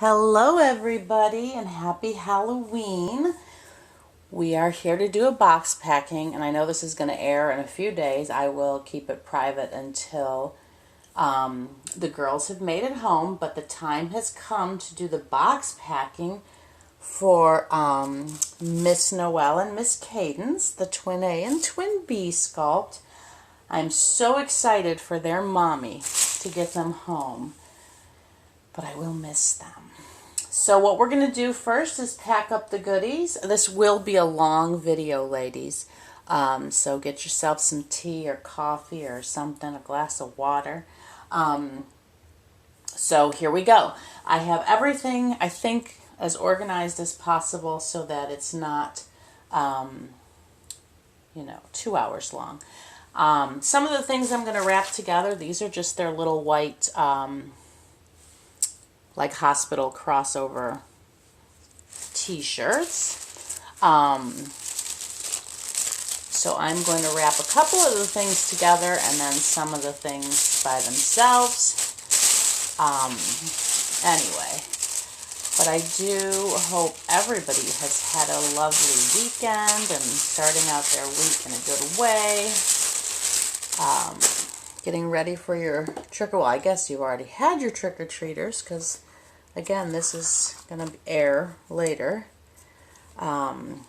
Hello everybody and happy Halloween. We are here to do a box packing, and I know this is going to air in a few days. I will keep it private until the girls have made it home, but the time has come to do the box packing for Miss Noel and Miss Kadance, the Twin A and Twin B sculpt. I'm so excited for their mommy to get them home, but I will miss them. So what we're going to do first is pack up the goodies. This will be a long video, ladies. So get yourself some tea or coffee or something, a glass of water. So here we go. I have everything, I think, as organized as possible so that it's not, 2 hours long. Some of the things I'm going to wrap together, these are just their little white, like hospital crossover t-shirts. So I'm going to wrap a couple of the things together and then some of the things by themselves. Anyway, but I do hope everybody has had a lovely weekend and starting out their week in a good way. Getting ready for your well, I guess you've already had your trick-or-treaters because, again, this is going to air later. But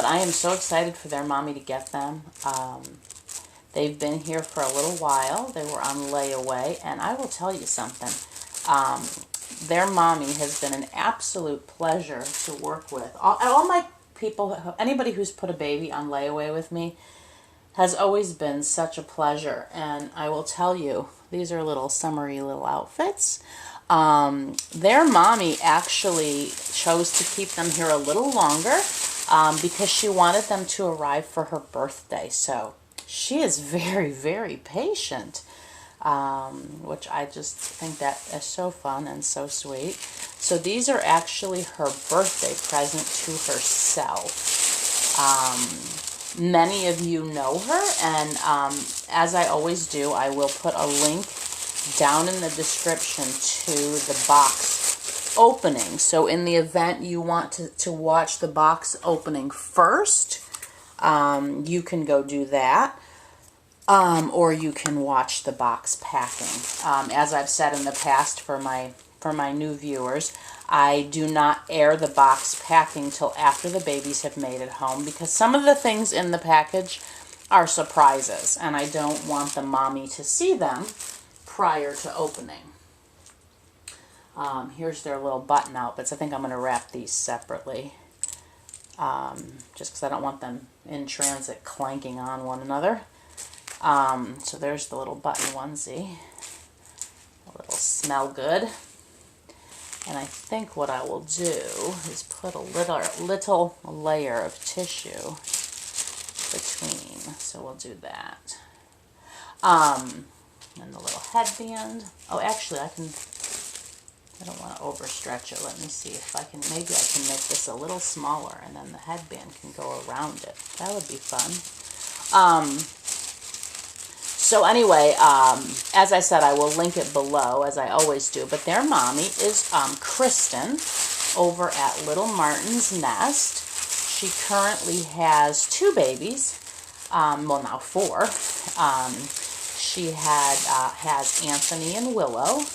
I am so excited for their mommy to get them. They've been here for a little while. They were on layaway, and I will tell you something. Their mommy has been an absolute pleasure to work with. All my people, anybody who's put a baby on layaway with me, has always been such a pleasure. And I will tell you, these are little summery little outfits. Their mommy actually chose to keep them here a little longer because she wanted them to arrive for her birthday. So she is very, very patient, which I just think that is so fun and so sweet. So these are actually her birthday present to herself. Many of you know her, and as I always do, I will put a link down in the description to the box opening. So in the event you want to watch the box opening first, you can go do that. Or you can watch the box packing. As I've said in the past for my new viewers, I do not air the box packing till after the babies have made it home because some of the things in the package are surprises and I don't want the mommy to see them prior to opening. Here's their little button outfits. I think I'm going to wrap these separately just because I don't want them in transit clanking on one another. So there's the little button onesie. A little smell good. And I think what I will do is put a little layer of tissue between. So we'll do that. And the little headband. Oh, actually, I don't want to overstretch it. Let me see if I can, maybe I can make this a little smaller and then the headband can go around it. That would be fun. So anyway, as I said, I will link it below, as I always do. But their mommy is Kristen over at Little Martin's Nest. She currently has 2 babies. Well, now 4. She has Anthony and Willow.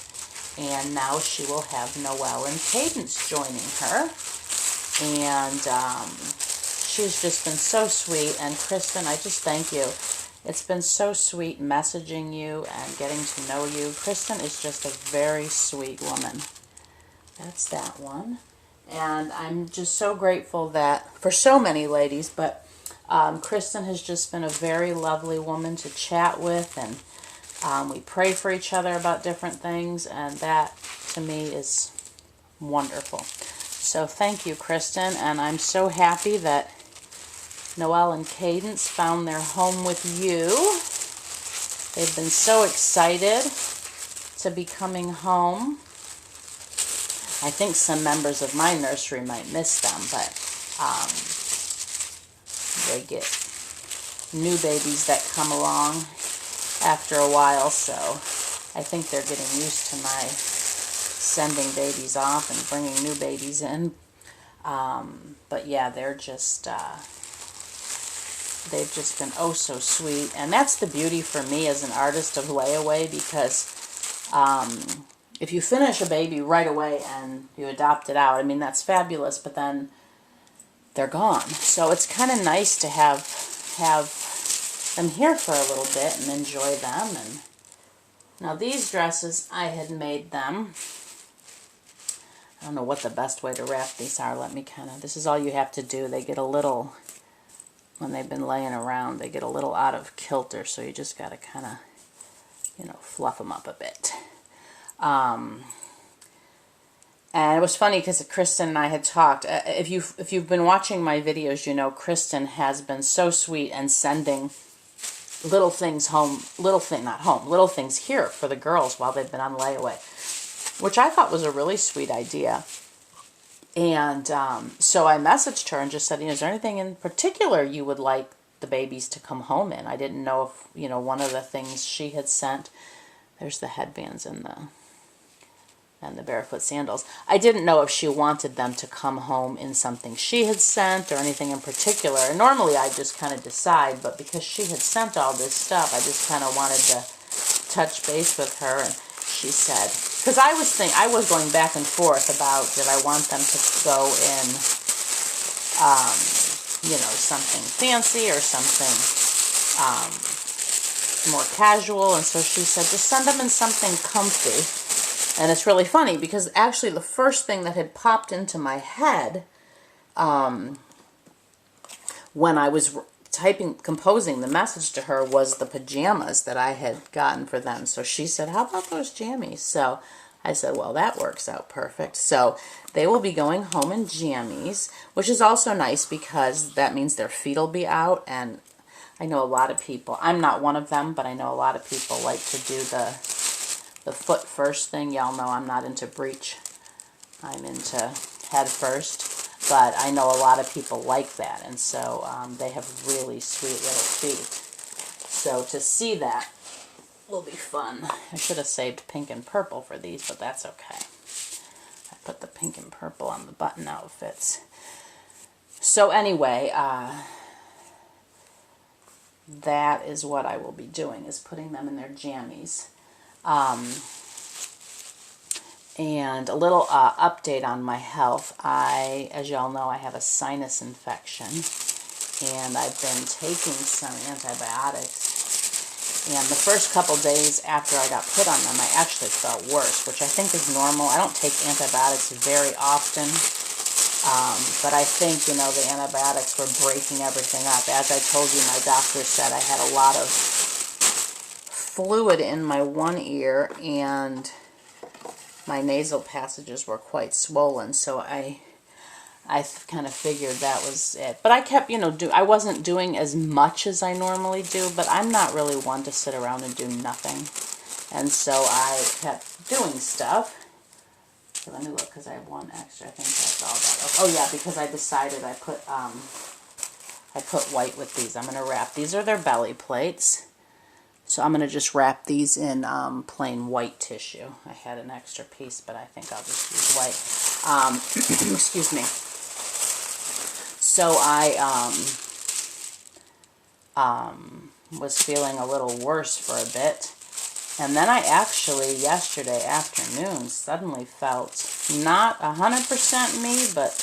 And now she will have Noel and Kadance joining her. And she's just been so sweet. And Kristen, I just thank you. It's been so sweet messaging you and getting to know you. Kristen is just a very sweet woman. That's that one. And I'm just so grateful that, for so many ladies, but Kristen has just been a very lovely woman to chat with, and we pray for each other about different things, and that, to me, is wonderful. So thank you, Kristen, and I'm so happy that Noel and Kadance found their home with you. They've been so excited to be coming home. I think some members of my nursery might miss them, but they get new babies that come along after a while, so I think they're getting used to sending babies off and bringing new babies in. But yeah, they've just been oh so sweet. And that's the beauty for me as an artist of layaway, because if you finish a baby right away and you adopt it out, I mean, that's fabulous, but then they're gone. So it's kind of nice to have them here for a little bit and enjoy them. And now these dresses, I had made them. I don't know what the best way to wrap these are. Let me this is all you have to do. They get a little, when they've been laying around, they get a little out of kilter, so you just got to kind of, fluff them up a bit. And it was funny because Kristen and I had talked. If you've been watching my videos, you know Kristen has been so sweet and sending little things home, little things here for the girls while they've been on layaway, which I thought was a really sweet idea. And so I messaged her and just said, is there anything in particular you would like the babies to come home in? I didn't know if, one of the things she had sent, there's the headbands and the barefoot sandals. I didn't know if she wanted them to come home in something she had sent or anything in particular. And normally I just kind of decide, but because she had sent all this stuff, I just kind of wanted to touch base with her. And she said, because I was going back and forth about, did I want them to go in, something fancy or something more casual. And so she said, just send them in something comfy. And it's really funny because actually the first thing that had popped into my head when I was composing the message to her was the pajamas that I had gotten for them. So she said, how about those jammies? So I said, well, that works out perfect. So they will be going home in jammies, which is also nice because that means their feet will be out. And I know a lot of people, I'm not one of them, but I know a lot of people like to do the foot first thing. Y'all know I'm not into breech. I'm into head first. But I know a lot of people like that. And so they have really sweet little feet. So to see that will be fun. I should have saved pink and purple for these, but that's okay. I put the pink and purple on the button outfits. So anyway, that is what I will be doing, is putting them in their jammies. And a little update on my health. As y'all know, I have a sinus infection, and I've been taking some antibiotics. And the first couple days after I got put on them, I actually felt worse, which I think is normal. I don't take antibiotics very often, but I think, the antibiotics were breaking everything up. As I told you, my doctor said I had a lot of fluid in my one ear, and my nasal passages were quite swollen, so I kind of figured that was it. But I kept, I wasn't doing as much as I normally do, but I'm not really one to sit around and do nothing. And so I kept doing stuff. So let me look, because I have one extra. I think that's all that. Oh yeah, because I decided I put white with these. I'm going to wrap. These are their belly plates. So I'm going to just wrap these in plain white tissue. I had an extra piece, but I think I'll just use white. Excuse me. So I was feeling a little worse for a bit. And then I actually, yesterday afternoon, suddenly felt not 100% me, but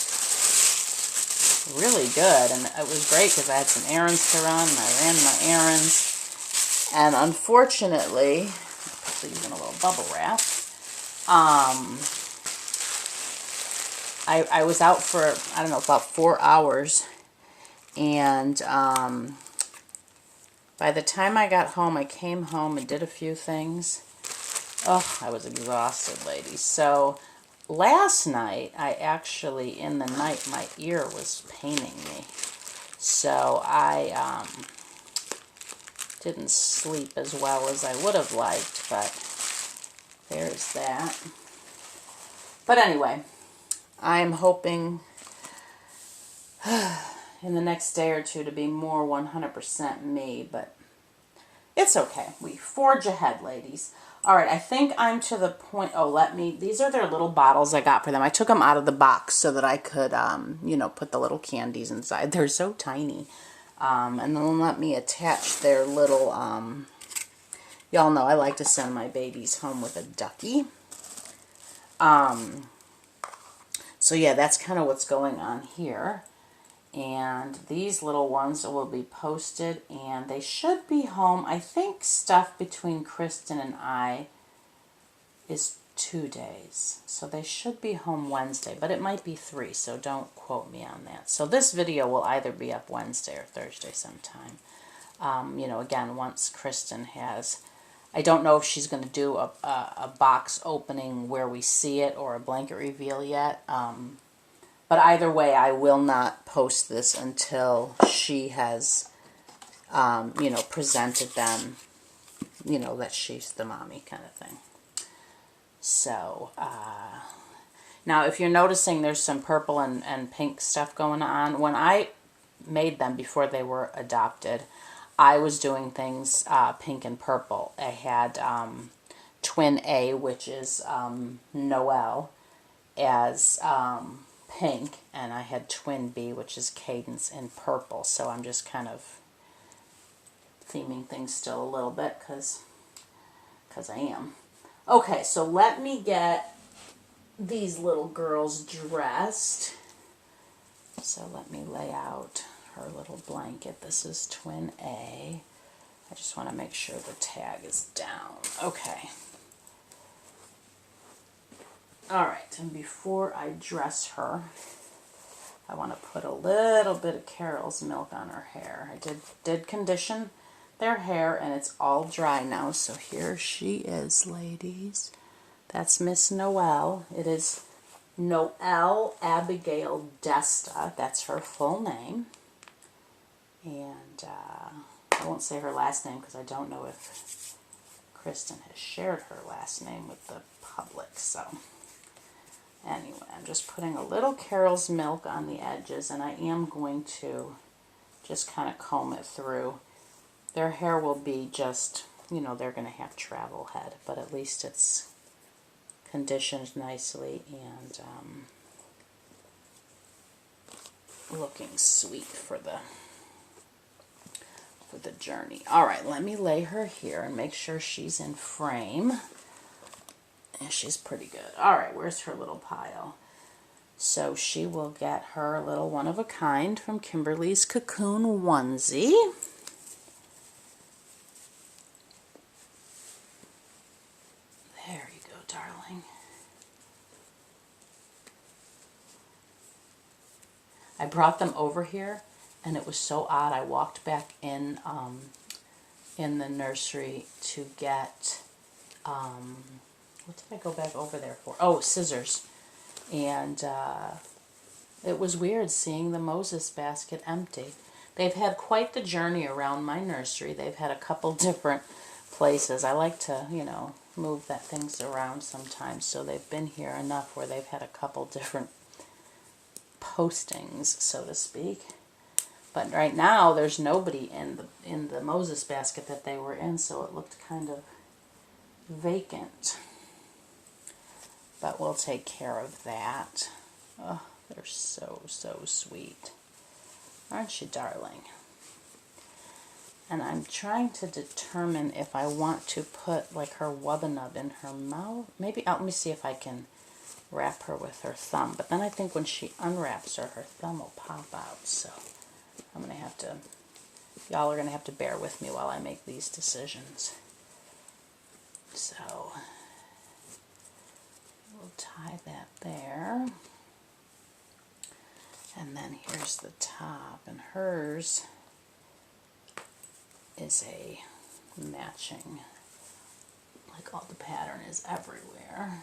really good. And it was great because I had some errands to run, and I ran my errands. And unfortunately, I'll put these in a little bubble wrap. I was out for, I don't know, about 4 hours. And by the time I got home, I came home and did a few things. Oh, I was exhausted, ladies. So last night, I actually, in the night, my ear was paining me. So I didn't sleep as well as I would have liked, but there's that. But anyway, I'm hoping in the next day or two to be more 100% me, but it's okay. We forge ahead, ladies. All right, I think I'm to the point. Oh, these are their little bottles I got for them. I took them out of the box so that I could, you know, put the little candies inside. They're so tiny. And then let me attach their little, y'all know I like to send my babies home with a ducky. So yeah, that's kind of what's going on here. And these little ones will be posted, and they should be home. I think stuff between Kristen and I is 2 days. So they should be home Wednesday, but it might be 3, so don't quote me on that. So this video will either be up Wednesday or Thursday sometime. You know, again, once Kristen has... I don't know if she's going to do a box opening where we see it or a blanket reveal yet. But either way, I will not post this until she has, you know, presented them, you know, that she's the mommy kind of thing. So, now if you're noticing there's some purple and pink stuff going on, when I made them before they were adopted, I was doing things pink and purple. I had Twin A, which is Noel, as pink, and I had Twin B, which is Kadance, in purple. So I'm just kind of theming things still a little bit because I am. Okay, so let me get these little girls dressed. So let me lay out her little blanket. This is Twin A. I just want to make sure the tag is down. Okay. Alright, and before I dress her, I want to put a little bit of Carol's milk on her hair. I did condition their hair, and it's all dry now. So here she is, ladies. That's Miss Noel. It is Noel Abigail Desta. That's her full name. And I won't say her last name because I don't know if Kristen has shared her last name with the public. So anyway, I'm just putting a little Carol's milk on the edges, and I am going to just kind of comb it through. Their hair will be just, you know, they're going to have travel head, but at least it's conditioned nicely and looking sweet for the journey. All right, let me lay her here and make sure she's in frame. And she's pretty good. All right, where's her little pile? So she will get her little one-of-a-kind from Kimberly's Cocoon onesie. There you go, darling. I brought them over here, and it was so odd. I walked back in the nursery to get, what did I go back over there for? Oh, scissors. And it was weird seeing the Moses basket empty. They've had quite the journey around my nursery. They've had a couple different places. I like to, you know, move things around sometimes. So they've been here enough where they've had a couple different postings, so to speak. But right now there's nobody in the Moses basket that they were in, so it looked kind of vacant. But we'll take care of that. Oh, they're so, so sweet. Aren't you, darling? And I'm trying to determine if I want to put like her wubba-nub in her mouth. Maybe, let me see if I can wrap her with her thumb. But then I think when she unwraps her thumb will pop out. So I'm going to have to, y'all are going to have to bear with me while I make these decisions. So we'll tie that there. And then here's the top, and hers is a matching, like all the pattern is everywhere.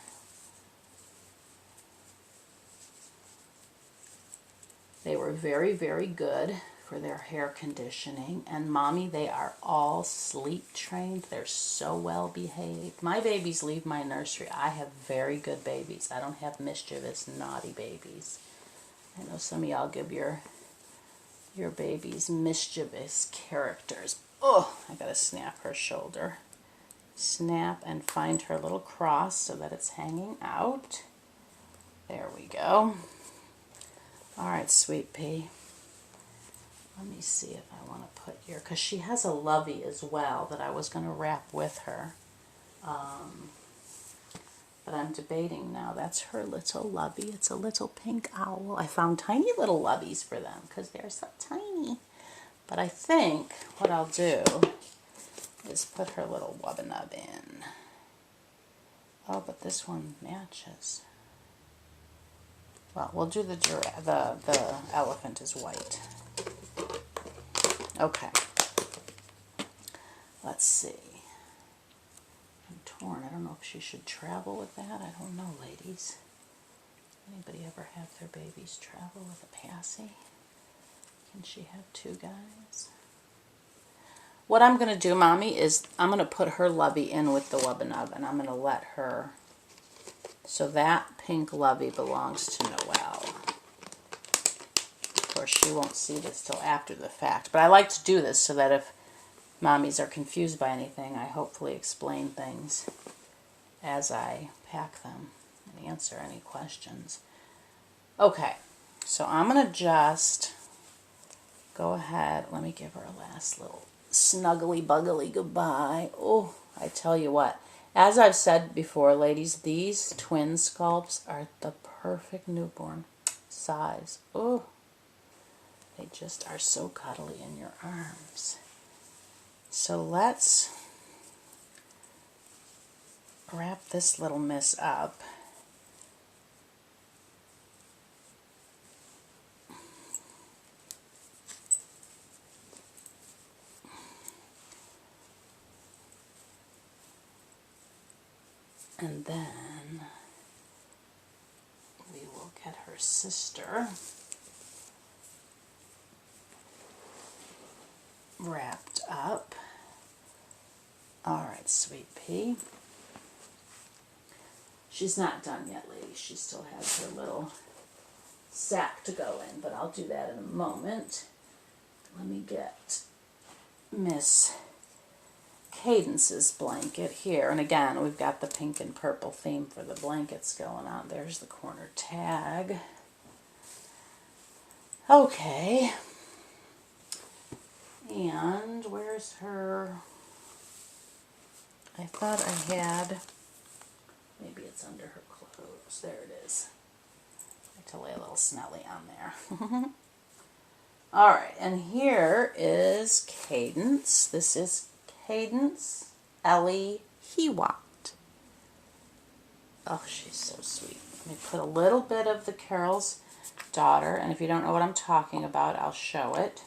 They were very, very good for their hair conditioning. And mommy, they are all sleep trained. They're so well behaved. My babies leave my nursery. I have very good babies. I don't have mischievous, naughty babies. I know some of y'all give your babies mischievous characters. Oh, I gotta snap her shoulder. snap and find her little cross so that it's hanging out. There we go. All right, Sweet Pea. Let me see if I want to put your, because she has a lovey as well that I was going to wrap with her. But I'm debating now. That's her little lovey. It's a little pink owl. I found tiny little loveys for them because they're so tiny. But I think what I'll do is put her little wubba-nub in. Oh, but this one matches. Well, we'll do the giraffe. The elephant is white. Okay. Let's see. I'm torn. I don't know if she should travel with that. I don't know, ladies. Anybody ever have their babies travel with a passy? Can she have two guys? What I'm going to do, Mommy, is I'm going to put her lovey in with the wubba-nub, and I'm going to let her. So that pink lovey belongs to Noel. Of course, she won't see this till after the fact. But I like to do this so that if mommies are confused by anything, I hopefully explain things as I pack them and answer any questions. Okay, so I'm going to just go ahead. Let me give her a last little snuggly buggly goodbye. Oh, I tell you what. As I've said before, ladies, these twin sculpts are the perfect newborn size. Oh, they just are so cuddly in your arms. So let's wrap this little miss up. And then we will get her sister wrapped up. All right, Sweet Pea. She's not done yet, ladies. She still has her little sack to go in, but I'll do that in a moment. Let me get Miss Kadance's blanket here. And again, we've got the pink and purple theme for the blankets going on. There's the corner tag. Okay. And where's her? I thought I had, maybe it's under her clothes. There it is. I have to lay a little Snelly on there. All right, and here is Kadance. This is Kadance Ellie Hewat. Oh, she's so sweet. Let me put a little bit of the Carol's Daughter, and if you don't know what I'm talking about, I'll show it.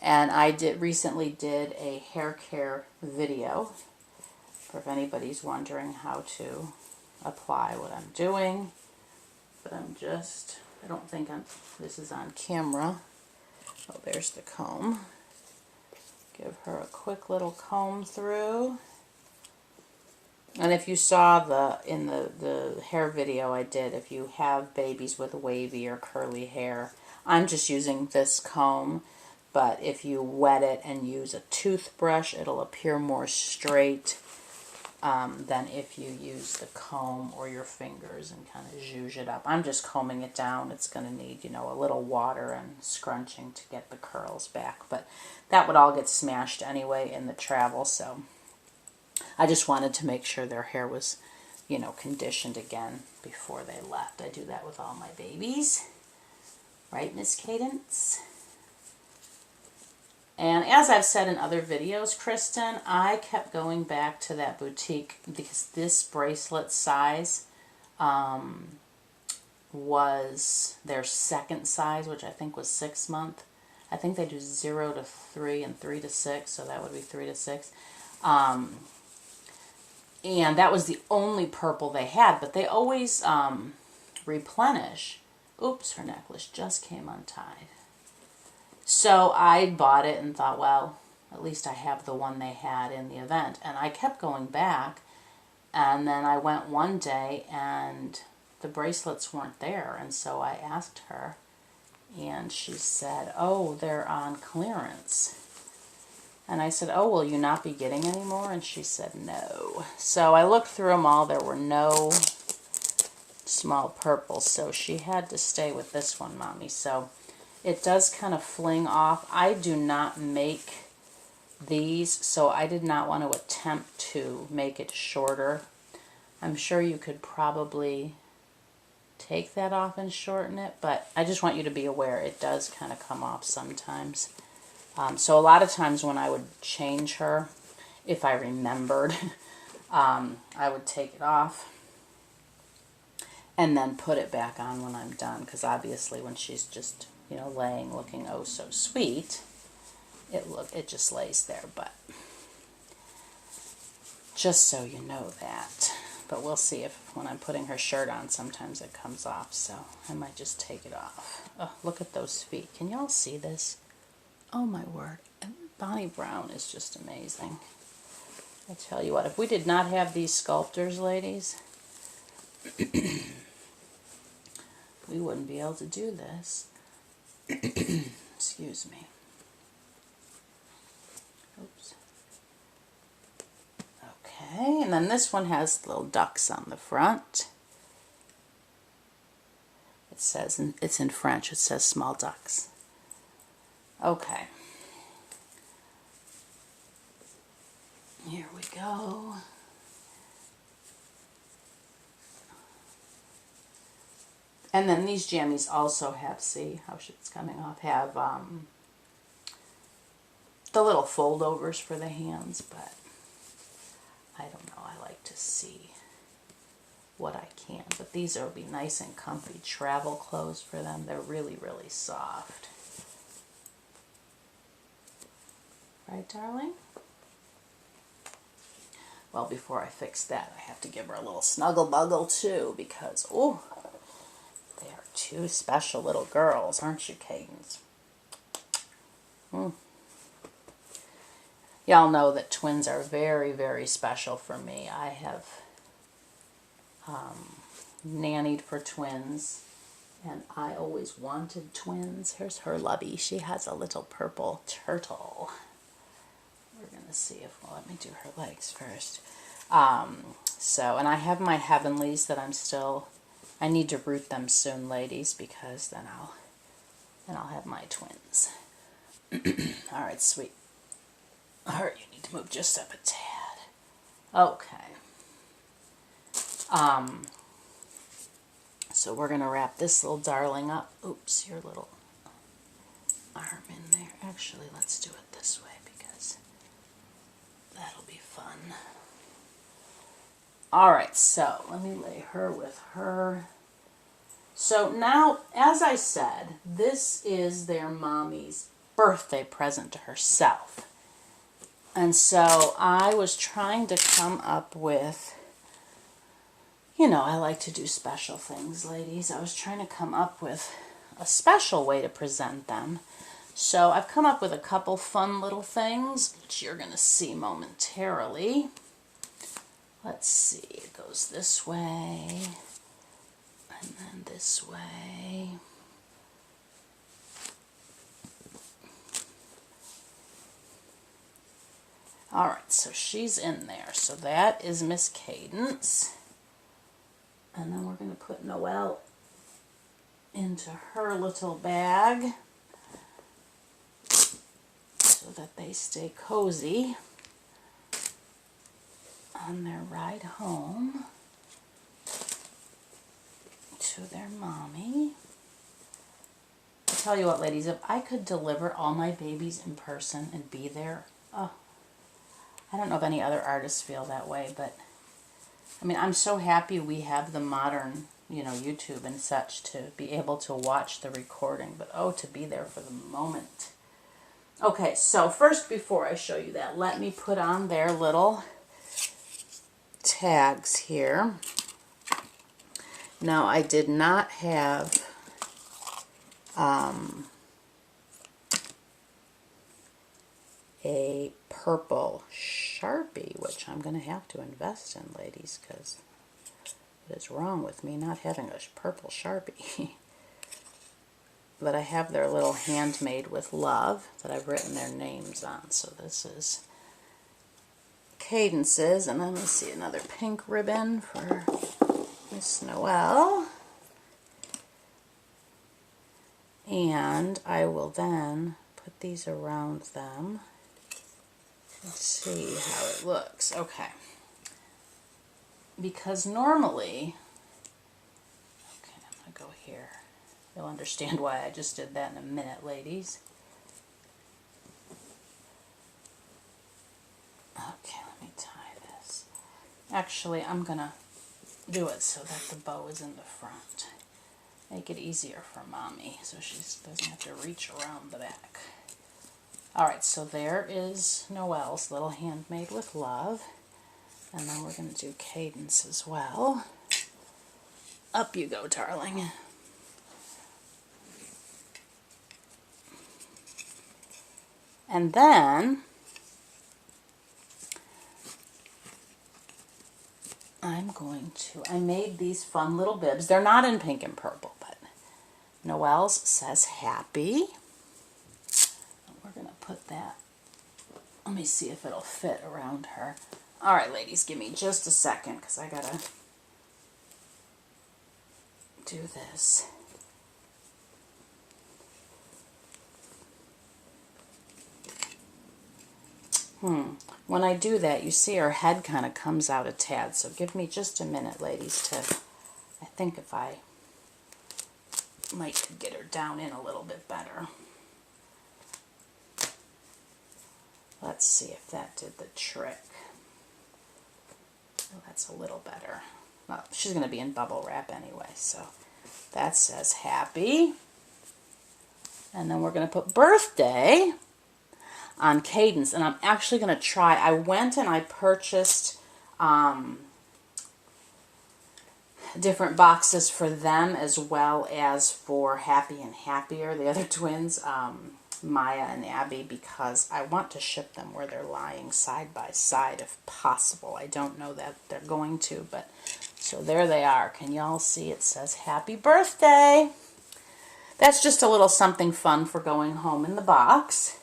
And I recently did a hair care video, for if anybody's wondering how to apply what I'm doing. But I don't think this is on camera. Oh, there's the comb. Give her a quick little comb through. And if you saw in the hair video I did, if you have babies with wavy or curly hair, I'm just using this comb. But if you wet it and use a toothbrush, it'll appear more straight than if you use the comb or your fingers and kind of zhuzh it up. I'm just combing it down. It's going to need, a little water and scrunching to get the curls back. But that would all get smashed anyway in the travel, so I just wanted to make sure their hair was, conditioned again before they left. I do that with all my babies. Right, Miss Kadance? And as I've said in other videos, Kristen, I kept going back to that boutique because this bracelet size was their second size, which I think was 6 month. I think they do 0 to 3 and 3 to 6, so that would be 3 to 6. And that was the only purple they had, but they always replenish. Oops, her necklace just came untied. So I bought it and thought, well, at least I have the one they had in the event. And I kept going back, and then I went one day and the bracelets weren't there. And so I asked her, and she said, oh, they're on clearance. And I said, oh, will you not be getting any more? And she said no. So I looked through them all. There were no small purples. So she had to stay with this one, Mommy. So it does kind of fling off. I do not make these, so I did not want to attempt to make it shorter. I'm sure you could probably take that off and shorten it, but I just want you to be aware it does kind of come off sometimes. So a lot of times when I would change her, if I remembered, I would take it off and then put it back on when I'm done, because obviously when she's just, you know, laying looking oh so sweet, it just lays there. But just so you know that. But we'll see if when I'm putting her shirt on sometimes it comes off, so I might just take it off. Oh, look at those feet. Can y'all see this? Oh my word. Bonnie Brown is just amazing. I tell you what, if we did not have these sculptors, ladies, we wouldn't be able to do this. Excuse me. Oops. Okay, and then this one has little ducks on the front. It says, it's in French, it says small ducks. Okay. Here we go. And then these jammies also have, see how it's coming off, have the little foldovers for the hands, but I don't know, I like to see what I can. But these will be nice and comfy travel clothes for them. They're really, really soft. Right, darling? Well, before I fix that, I have to give her a little snuggle buggle too, because, oh, they are two special little girls, aren't you, Kadance? Y'all know that twins are very, very special for me. I have nannied for twins, and I always wanted twins. Here's her lovey. She has a little purple turtle. We're going to see if, well, let me do her legs first. And I have my heavenlies that I need to root them soon, ladies, because then I'll have my twins. All right, sweet. All right, you need to move just up a tad. Okay. So we're going to wrap this little darling up. Oops, your little arm in there. Actually, let's do it this way because that'll be fun. All right, so let me lay her with her. So now, as I said, this is their mommy's birthday present to herself. And so I was trying to come up with, you know, I like to do special things, ladies. I was trying to come up with a special way to present them. So I've come up with a couple fun little things, which you're going to see momentarily. Let's see, it goes this way, and then this way. All right, so she's in there. So that is Miss Kadance. And then we're going to put Noel into her little bag so that they stay cozy on their ride home to their mommy. I tell you what, ladies, if I could deliver all my babies in person and be there, oh, I don't know if any other artists feel that way, but I mean, I'm so happy we have the modern, you know, YouTube and such to be able to watch the recording, but oh, to be there for the moment. Okay, so first, before I show you that, let me put on their little tags here. Now, I did not have a purple Sharpie, which I'm going to have to invest in, ladies, because what is wrong with me not having a purple Sharpie? that I have their little handmade with love that I've written their names on. So this is Kadance's, and let me see, another pink ribbon for Miss Noel. And I will then put these around them and see how it looks. Okay. Because normally, okay, I'm going to go here. You'll understand why I just did that in a minute, ladies. Okay, let me tie this. Actually, I'm going to do it so that the bow is in the front. Make it easier for Mommy so she doesn't have to reach around the back. Alright, so there is Noel's little handmade with love. And then we're going to do Kadance as well. Up you go, darling. And then I made these fun little bibs. They're not in pink and purple, but Noel's says happy. We're going to put that, let me see if it'll fit around her. All right, ladies, give me just a second because I got to do this. When I do that, you see her head kind of comes out a tad, so give me just a minute, ladies, to, I think if I might get her down in a little bit better. Let's see if that did the trick. Oh, that's a little better. Well, she's going to be in bubble wrap anyway, so that says happy. And then we're going to put birthday on Kadance, and I'm actually going to try. I went and I purchased different boxes for them as well as for Happy and Happier, the other twins, Maya and Abby, because I want to ship them where they're lying side by side if possible. I don't know that they're going to, but so there they are. Can y'all see it says happy birthday? That's just a little something fun for going home in the box.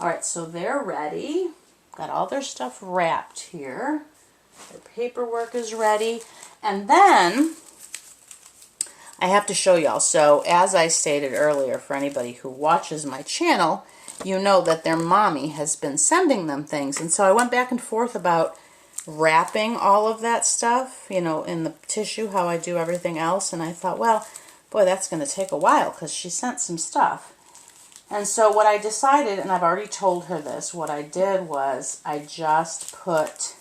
Alright, so they're ready. Got all their stuff wrapped here. Their paperwork is ready. And then I have to show y'all. So as I stated earlier, for anybody who watches my channel, you know that their mommy has been sending them things. And so I went back and forth about wrapping all of that stuff, you know, in the tissue, how I do everything else. And I thought, well, boy, that's going to take a while because she sent some stuff. And so what I decided, and I've already told her this, what I did was I just put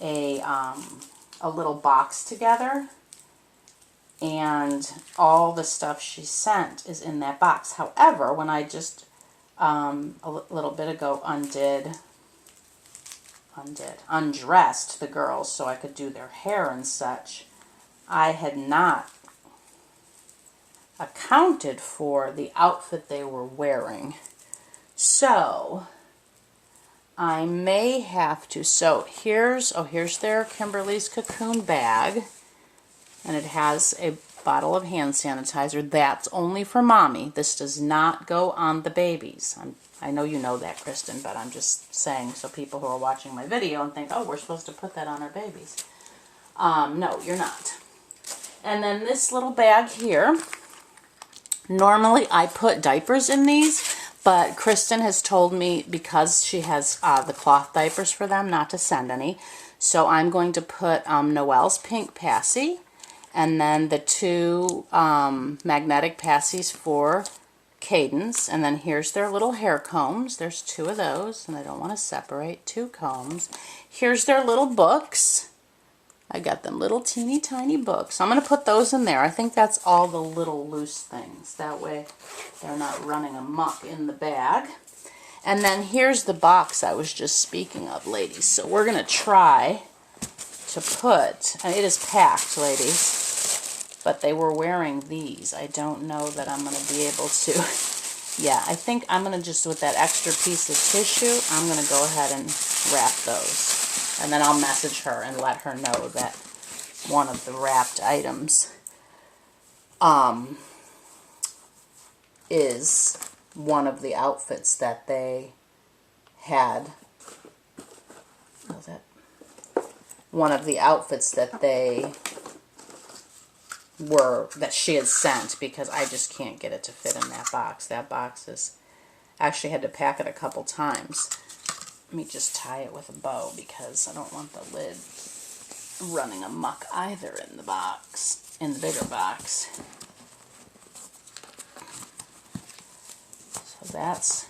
a little box together, and all the stuff she sent is in that box. However, when I just a little bit ago undressed the girls so I could do their hair and such, I had not accounted for the outfit they were wearing. So I may have to, so here's their Kimberly's Cocoon bag, and it has a bottle of hand sanitizer. That's only for Mommy. This does not go on the babies. I know you know that, Kristen, but I'm just saying so people who are watching my video and think, oh, we're supposed to put that on our babies. No, you're not. And then this little bag here, normally I put diapers in these, but Kristen has told me because she has the cloth diapers for them not to send any. So I'm going to put Noel's pink passy and then the two magnetic passies for Kadance. And then here's their little hair combs. There's two of those, and I don't want to separate. Two combs. Here's their little books. I got them little teeny tiny books. I'm going to put those in there. I think that's all the little loose things. That way they're not running amok in the bag. And then here's the box I was just speaking of, ladies. So we're going to try to put, and it is packed, ladies, but they were wearing these. I don't know that I'm going to be able to. Yeah, I think I'm going to just, with that extra piece of tissue, I'm going to go ahead and wrap those. And then I'll message her and let her know that one of the wrapped items is one of the outfits that they had. One of the outfits that she had sent, because I just can't get it to fit in that box. That box is, actually had to pack it a couple times. Let me just tie it with a bow because I don't want the lid running amok either in the box, in the bigger box. So that's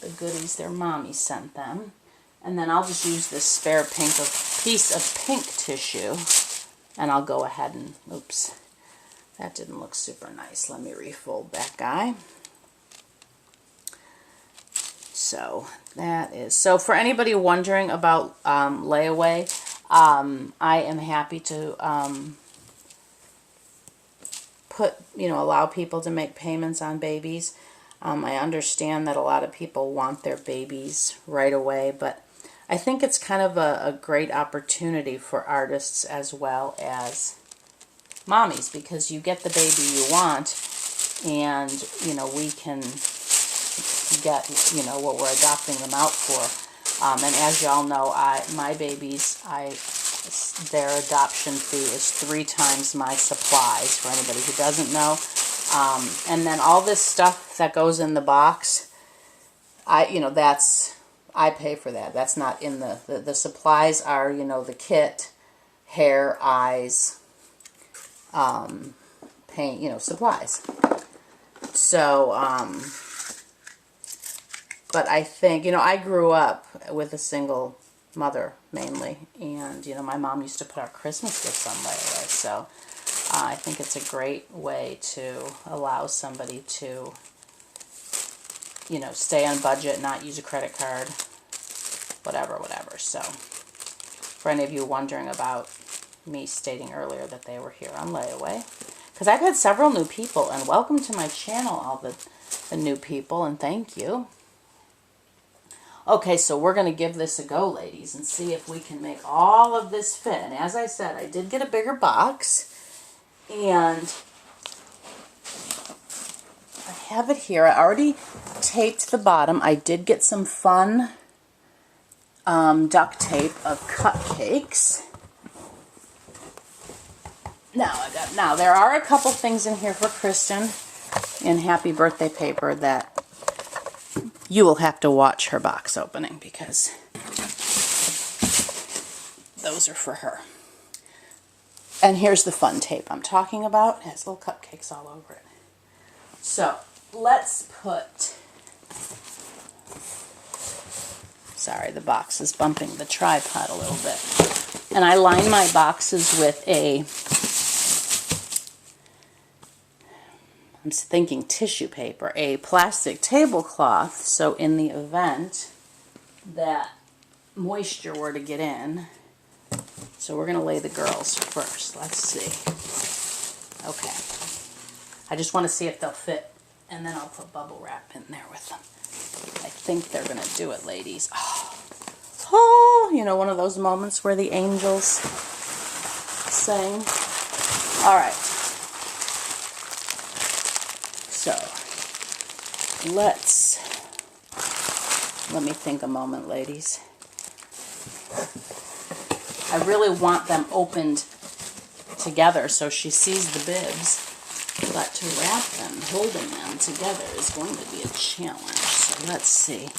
the goodies their mommy sent them. And then I'll just use this spare piece of pink tissue, and I'll go ahead and, oops, that didn't look super nice. Let me refold that guy. So that is, so for anybody wondering about layaway, I am happy to allow people to make payments on babies. I understand that a lot of people want their babies right away, but I think it's kind of a great opportunity for artists as well as mommies, because you get the baby you want, and, we can get, what we're adopting them out for. And as y'all know, my babies, their adoption fee is 3 times my supplies, for anybody who doesn't know. And then all this stuff that goes in the box, I pay for that. That's not in the supplies are, the kit, hair, eyes, paint, supplies. So, but I think, I grew up with a single mother mainly, and, my mom used to put our Christmas gifts on layaway, so I think it's a great way to allow somebody to, stay on budget, not use a credit card, whatever. So, for any of you wondering about me stating earlier that they were here on layaway, because I've had several new people, and welcome to my channel, all the new people, and thank you. Okay, so we're going to give this a go, ladies, and see if we can make all of this fit. And as I said, I did get a bigger box, and I have it here. I already taped the bottom. I did get some fun duct tape of cupcakes. Now there are a couple things in here for Kristen in happy birthday paper that you will have to watch her box opening, because those are for her. And here's the fun tape I'm talking about. It has little cupcakes all over it. So let's put, sorry, the box is bumping the tripod a little bit. And I line my boxes with I'm thinking tissue paper, a plastic tablecloth, so in the event that moisture were to get in. So we're going to lay the girls first. Let's see. Okay. I just want to see if they'll fit, and then I'll put bubble wrap in there with them. I think they're going to do it, ladies. Oh, one of those moments where the angels sing. All right. So, let me think a moment, ladies. I really want them opened together so she sees the bibs, but to wrap them, holding them together is going to be a challenge. So let's see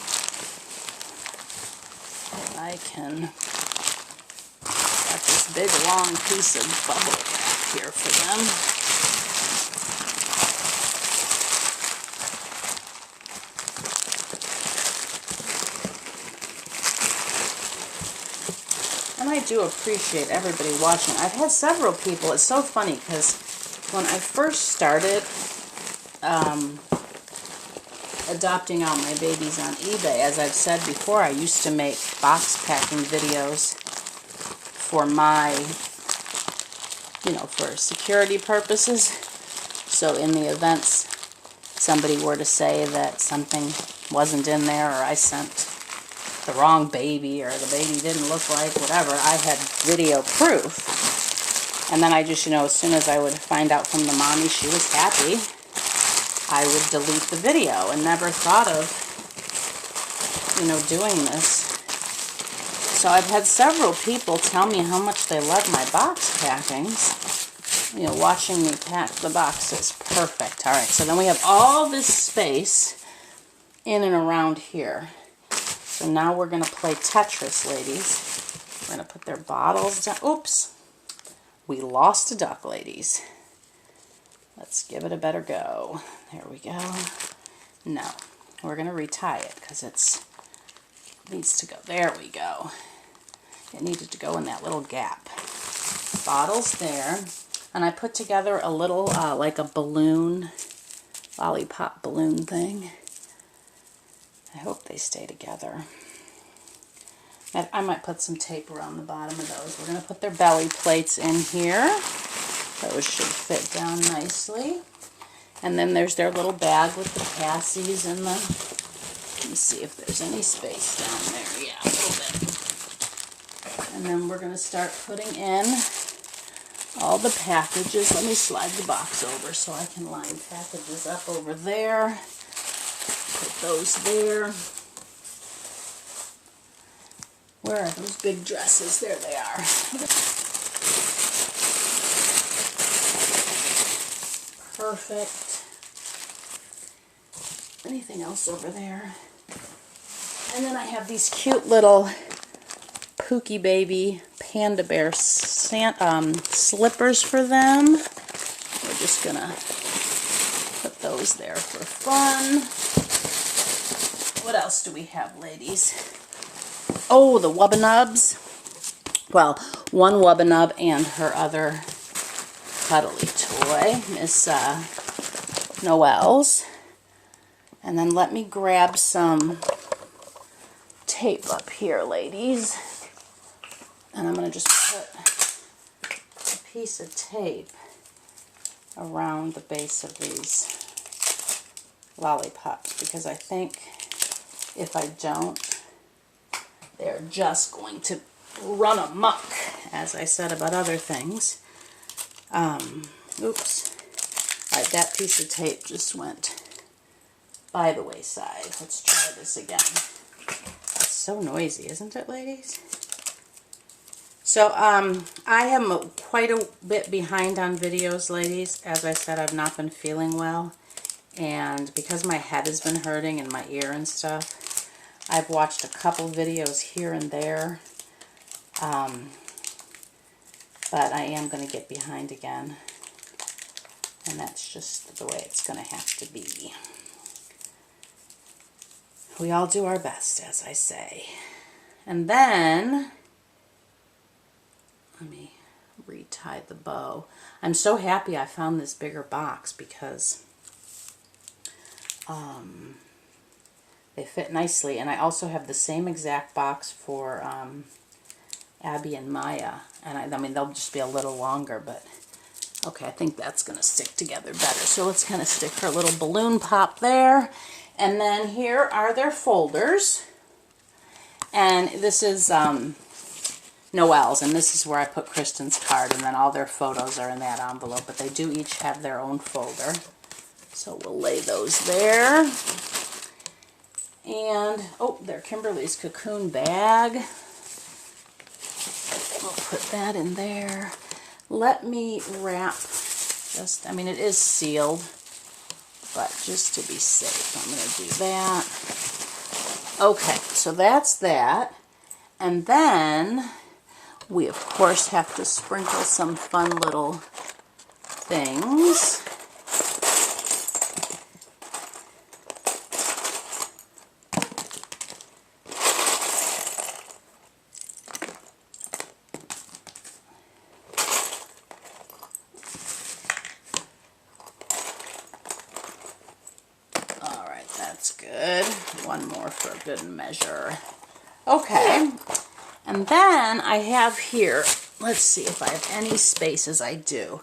if I can got this big long piece of bubble wrap here for them. And I do appreciate everybody watching. I've had several people. It's so funny because when I first started adopting out my babies on eBay, as I've said before, I used to make box packing videos for my, for security purposes. So in the events somebody were to say that something wasn't in there, or I sent the wrong baby, or the baby didn't look like whatever, I had video proof. And then I just, as soon as I would find out from the mommy she was happy, I would delete the video, and never thought of, doing this. So I've had several people tell me how much they love my box packings. Watching me pack the boxes. Perfect. All right, so then we have all this space in and around here. So now we're going to play Tetris, ladies. We're going to put their bottles down. Oops. We lost a duck, ladies. Let's give it a better go. There we go. No. We're going to retie it because it needs to go. There we go. It needed to go in that little gap. Bottles there. And I put together a little, like a balloon, lollipop balloon thing. I hope they stay together. I might put some tape around the bottom of those. We're going to put their belly plates in here. Those should fit down nicely. And then there's their little bag with the passies and the... Let me see if there's any space down there. Yeah, a little bit. And then we're going to start putting in all the packages. Let me slide the box over so I can line packages up over there. Put those there. Where are those big dresses? There they are. Perfect. Anything else over there? And then I have these cute little Pookie Baby Panda Bear slippers for them. We're just going to put those there for fun. What else do we have, ladies? Oh, the Wubbanubs. Well, one Wubbanub and her other cuddly toy, Miss Noel's. And then let me grab some tape up here, ladies. And I'm going to just put a piece of tape around the base of these lollipops, because I think if I don't, they're just going to run amok, as I said about other things. Oops. All right, that piece of tape just went by the wayside. Let's try this again. It's so noisy, isn't it, ladies? So, I am quite a bit behind on videos, ladies. As I said, I've not been feeling well. And because my head has been hurting and my ear and stuff, I've watched a couple videos here and there. But I am going to get behind again. And that's just the way it's going to have to be. We all do our best, as I say. And then, let me retie the bow. I'm so happy I found this bigger box because they fit nicely. And I also have the same exact box for Abby and Maya. And I mean, they'll just be a little longer, but okay, I think that's going to stick together better. So let's kind of stick her little balloon pop there. And then here are their folders. And this is Noel's, and this is where I put Kristen's card, and then all their photos are in that envelope, but they do each have their own folder. So we'll lay those there. And, oh, they're Kimberly's cocoon bag. We'll put that in there. Let me wrap just, I mean, it is sealed, but just to be safe, I'm going to do that. Okay, so that's that. And then we, of course, have to sprinkle some fun little things. All right, that's good. One more for good measure. Okay. And then I have here, let's see if I have any spaces. I do.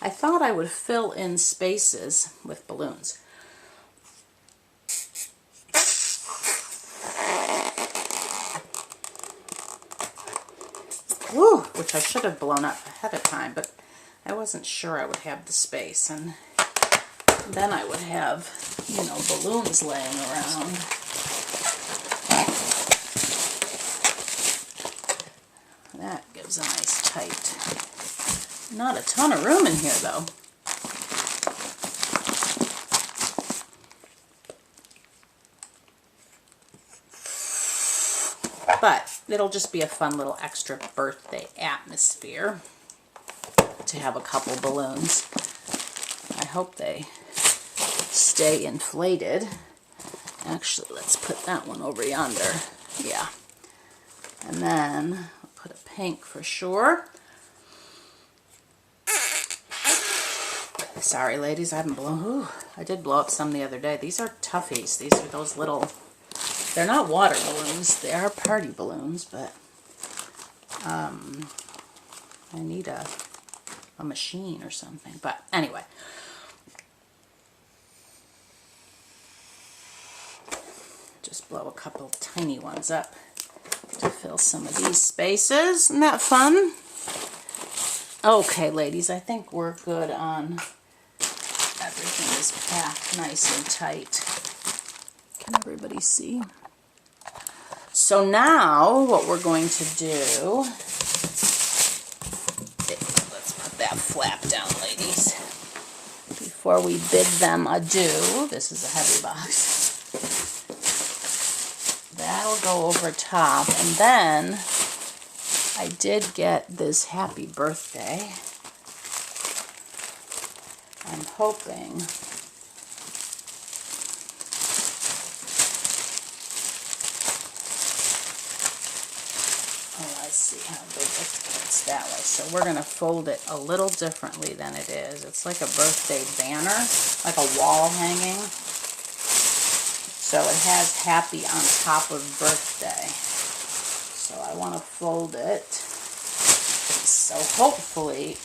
I thought I would fill in spaces with balloons. Woo, which I should have blown up ahead of time, but I wasn't sure I would have the space. And Then I would have, you know, balloons laying around. That gives a nice tight. Not a ton of room in here though. But it'll just be a fun little extra birthday atmosphere to have a couple balloons. I hope they stay inflated. Actually, let's put that one over yonder. Yeah. And then I'll put a pink for sure. Sorry, ladies, I haven't blown. Ooh, I did blow up some the other day. These are toughies. These are those little... They're not water balloons. They are party balloons, but I need a machine or something. But anyway. Just blow a couple tiny ones up to fill some of these spaces. Isn't that fun? Okay, ladies, I think we're good on everything is packed nice and tight. Can everybody see? So now what we're going to do, let's put that flap down, ladies, before we bid them adieu. This is a heavy box. That'll go over top, and then I did get this happy birthday. I'm hoping see how big it gets that way. So we're going to fold it a little differently than it is. It's like a birthday banner, like a wall hanging. So it has happy on top of birthday. So I want to fold it so hopefully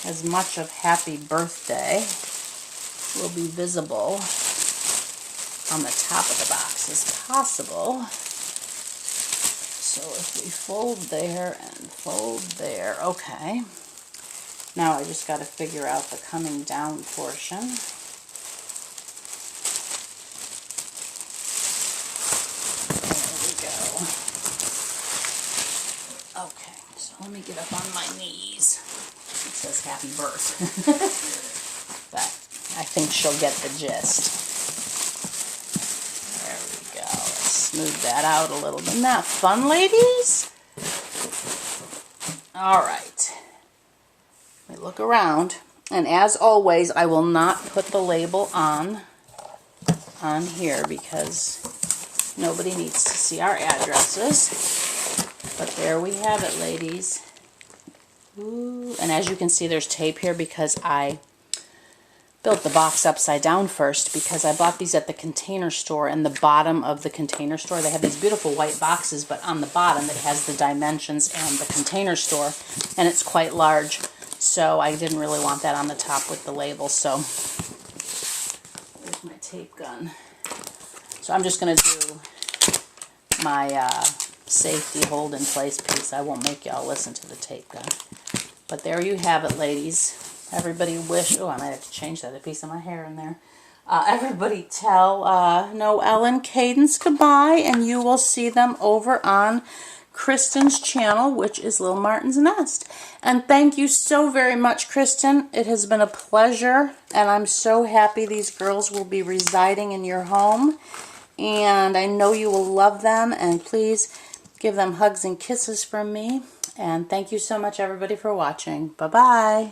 as much of happy birthday will be visible on the top of the box as possible. So if we fold there and fold there, okay. Now I just got to figure out the coming down portion. There we go. Okay, so let me get up on my knees. It says happy birth. But I think she'll get the gist. Smooth that out a little bit. Isn't that fun, ladies? All right. Let me look around. And as always, I will not put the label on here because nobody needs to see our addresses. But there we have it, ladies. Ooh. And as you can see, there's tape here because I built the box upside down first because I bought these at the Container Store, and the bottom of the Container Store, they have these beautiful white boxes, but on the bottom it has the dimensions and the Container Store, and it's quite large, so I didn't really want that on the top with the label. So there's my tape gun. So I'm just going to do my safety hold in place piece. I won't make y'all listen to the tape gun. But there you have it, ladies. Everybody wish... Oh, I might have to change that. A piece of my hair in there. Everybody tell Noel and Kadance goodbye, and you will see them over on Kristen's channel, which is Little Martin's Nest. And thank you so very much, Kristen. It has been a pleasure, and I'm so happy these girls will be residing in your home. And I know you will love them, and please give them hugs and kisses from me. And thank you so much, everybody, for watching. Bye-bye.